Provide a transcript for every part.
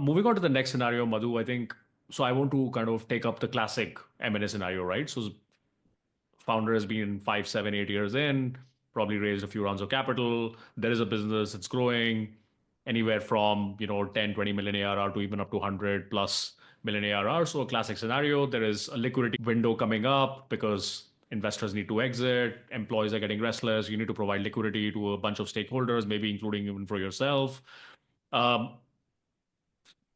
Moving on to the next scenario, Madhu, I think, so I want to kind of take up the classic M&A scenario, right? So founder has been 5, 7, 8 years in, probably raised a few rounds of capital. There is a business, it's growing anywhere from, 10, 20 million ARR to even up to 100 plus million ARR. So a classic scenario, there is a liquidity window coming up because investors need to exit, employees are getting restless, you need to provide liquidity to a bunch of stakeholders, maybe including even for yourself. Um,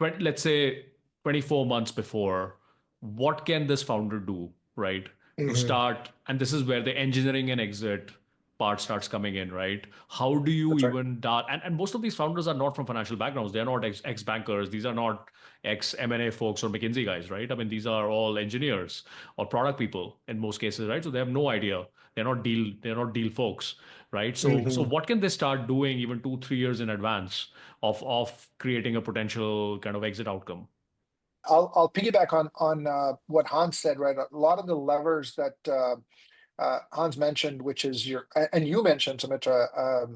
but let's say 24 months before, what can this founder do, right? To start, and this is where the engineering and exit part starts coming in, right? How do you That's right. even start? And most of these founders are not from financial backgrounds. They're not ex-bankers. These are not ex-M&A folks or McKinsey guys, right? I mean, these are all engineers or product people in most cases, right? So they have no idea. They're not deal folks, right? So hmm what can they start doing even 2, 3 years in advance of creating a potential kind of exit outcome? I'll piggyback on what Hans said, right? A lot of the levers that Hans mentioned, which is and you mentioned, Sumitra,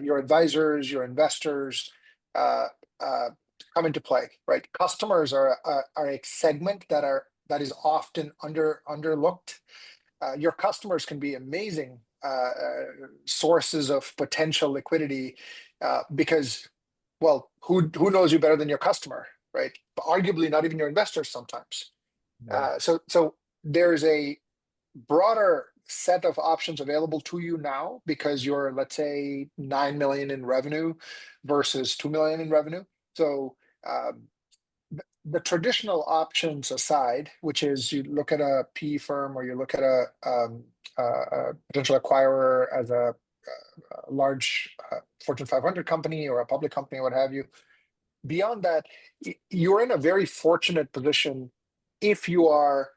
your advisors, your investors uh, uh, come into play, right? Customers are a segment that is often underlooked. Your customers can be amazing sources of potential liquidity because, well, who knows you better than your customer, right? But arguably, not even your investors sometimes. Right. So there's a broader set of options available to you now because you're, let's say, 9 million in revenue versus 2 million in revenue. So um, the traditional options aside, which is you look at a PE firm or you look at a potential acquirer as a large Fortune 500 company or a public company, what have you. Beyond that, you're in a very fortunate position if you are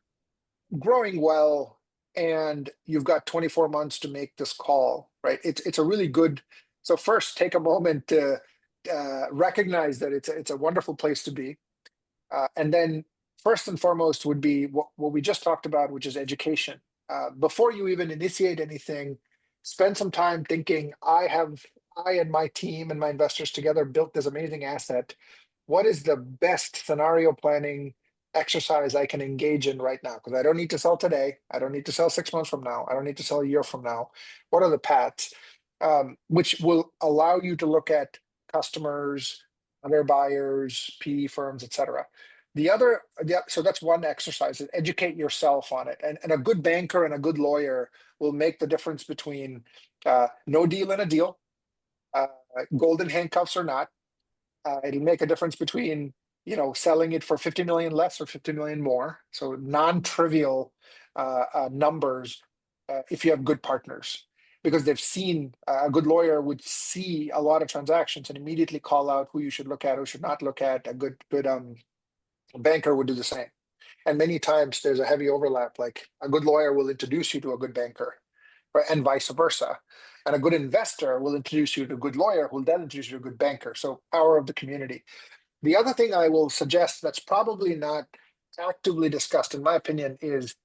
growing well and you've got 24 months to make this call, right? It's a really good. So first, take a moment to recognize that it's a wonderful place to be, and then first and foremost would be what we just talked about, which is education. Before you even initiate anything, spend some time thinking. I and my team and my investors together built this amazing asset. What is the best scenario planning exercise I can engage in right now? Because I don't need to sell today. I don't need to sell 6 months from now. I don't need to sell a year from now. What are the paths? Which will allow you to look at customers, other buyers, PE firms, et cetera. So that's one exercise, is educate yourself on it. And a good banker and a good lawyer will make the difference between no deal and a deal, uh, golden handcuffs or not. It'll make a difference between, selling it for 50 million less or 50 million more. So non-trivial numbers if you have good partners, because they've seen a good lawyer would see a lot of transactions and immediately call out who you should look at, who should not look at. A good banker would do the same. And many times there's a heavy overlap. Like a good lawyer will introduce you to a good banker, right? And vice versa. And a good investor will introduce you to a good lawyer who will then introduce you to a good banker. So power of the community. The other thing I will suggest that's probably not actively discussed, in my opinion, is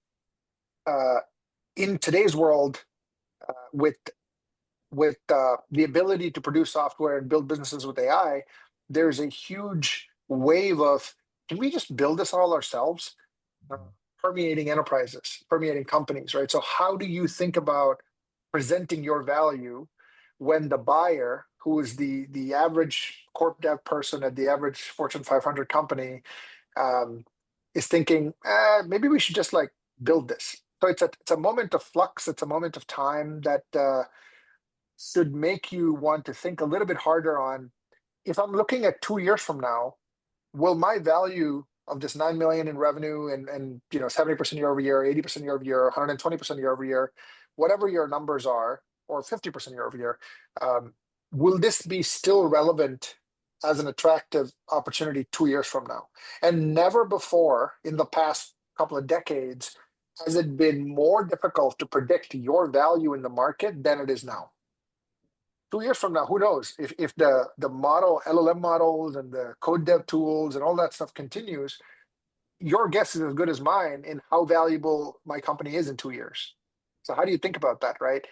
uh, in today's world with the ability to produce software and build businesses with AI, there's a huge wave of, can we just build this all ourselves? Permeating enterprises, permeating companies, right? So how do you think about presenting your value when the buyer, who is the average corp dev person at the average Fortune 500 company, um, is thinking, maybe we should just like build this. So it's a moment of flux. It's a moment of time that should make you want to think a little bit harder on, if I'm looking at 2 years from now, will my value of this 9 million in revenue and 70% year over year, 80% year over year, 120% year over year, whatever your numbers are, or 50% year over year, will this be still relevant as an attractive opportunity 2 years from now? And never before in the past couple of decades has it been more difficult to predict your value in the market than it is now. 2 years from now, who knows if the model LLM models and the code dev tools and all that stuff continues, your guess is as good as mine in how valuable my company is in 2 years. So how do you think about that, right?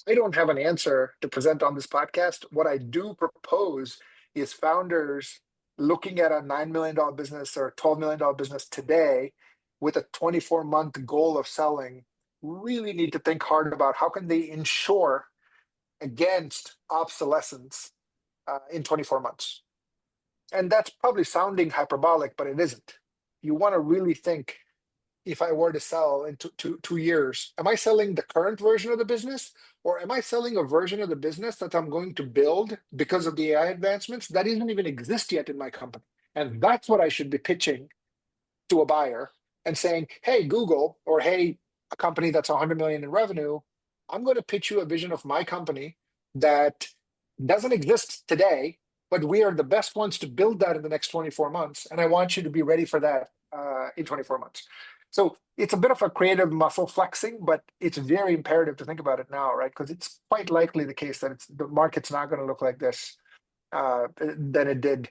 I don't have an answer to present on this podcast. What I do propose is founders looking at a $9 million business or a $12 million business today with a 24-month goal of selling really need to think hard about how can they insure against obsolescence in 24 months. And that's probably sounding hyperbolic, but it isn't. You want to really think, if I were to sell in 2 years, am I selling the current version of the business, or am I selling a version of the business that I'm going to build because of the AI advancements that doesn't even exist yet in my company? And that's what I should be pitching to a buyer and saying, hey, Google, or hey, a company that's 100 million in revenue, I'm going to pitch you a vision of my company that doesn't exist today, but we are the best ones to build that in the next 24 months. And I want you to be ready for that in 24 months. So it's a bit of a creative muscle flexing, but it's very imperative to think about it now, right? Because it's quite likely the case that the market's not going to look like this than it did.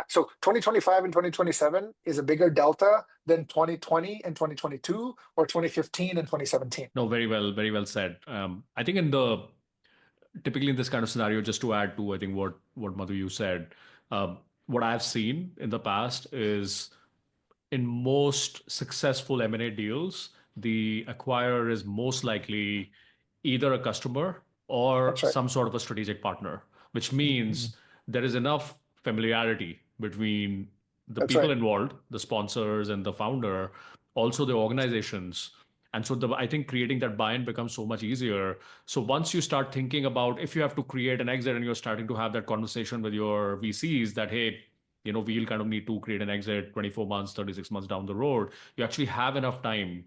So 2025 and 2027 is a bigger delta than 2020 and 2022 or 2015 and 2017. No, very well said. I think typically in this kind of scenario, just to add to, I think what Madhu you said, what I've seen in the past is in most successful M&A deals, the acquirer is most likely either a customer or That's right. some sort of a strategic partner, which Mhm. means there is enough familiarity between the That's people right. involved, the sponsors and the founder, also the organizations. And so I think creating that buy-in becomes so much easier. So once you start thinking about if you have to create an exit and you're starting to have that conversation with your VCs that, hey, we'll kind of need to create an exit 24 months, 36 months down the road, you actually have enough time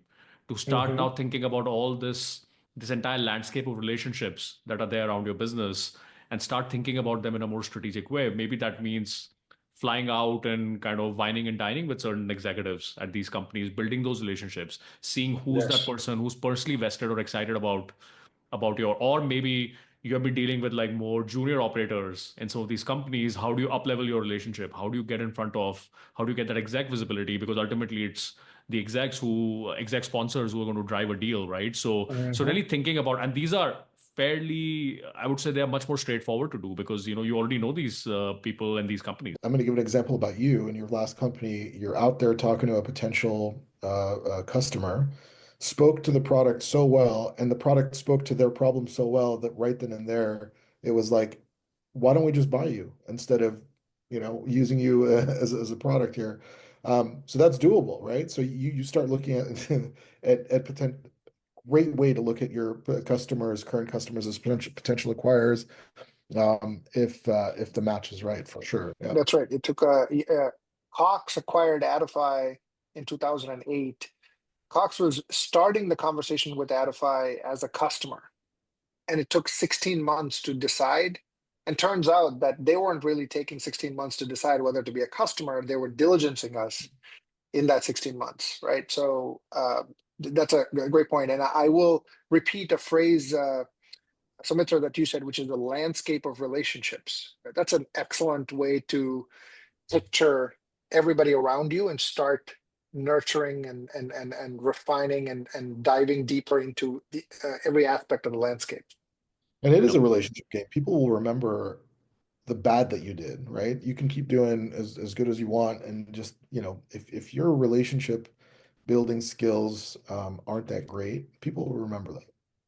to start Hmm. now thinking about all this entire landscape of relationships that are there around your business and start thinking about them in a more strategic way. Maybe that means flying out and kind of wining and dining with certain executives at these companies, building those relationships, seeing who's that Yes. person who's personally vested or excited about your, or maybe you have been dealing with like more junior operators in some of these companies. How do you up level your relationship? How do you get in front of, how do you get that exec visibility? Because ultimately it's the exec sponsors who are going to drive a deal, right? So Hmm. really thinking about, and these are fairly, I would say they are much more straightforward to do because you already know these people and these companies. I'm going to give an example about you and your last company. You're out there talking to a potential customer, spoke to the product so well, and the product spoke to their problem so well that right then and there, it was like, why don't we just buy you instead of, using you as a product here? So that's doable, right? So you start looking at at potential great way to look at your customers, current customers as potential acquirers, if the match is right, for sure. Yeah. That's right. It took Cox acquired Adify in 2008. Cox was starting the conversation with Adify as a customer, and it took 16 months to decide. And turns out that they weren't really taking 16 months to decide whether to be a customer. They were diligencing us in that 16 months, right? So that's a great point. And I will repeat a phrase, Sumitra, that you said, which is the landscape of relationships. That's an excellent way to picture everybody around you and start nurturing and refining and diving deeper into every aspect of the landscape. And it is Yep. a relationship game. People will remember the bad that you did, right? You can keep doing as good as you want, and just, if your relationship building skills aren't that great, people will remember that.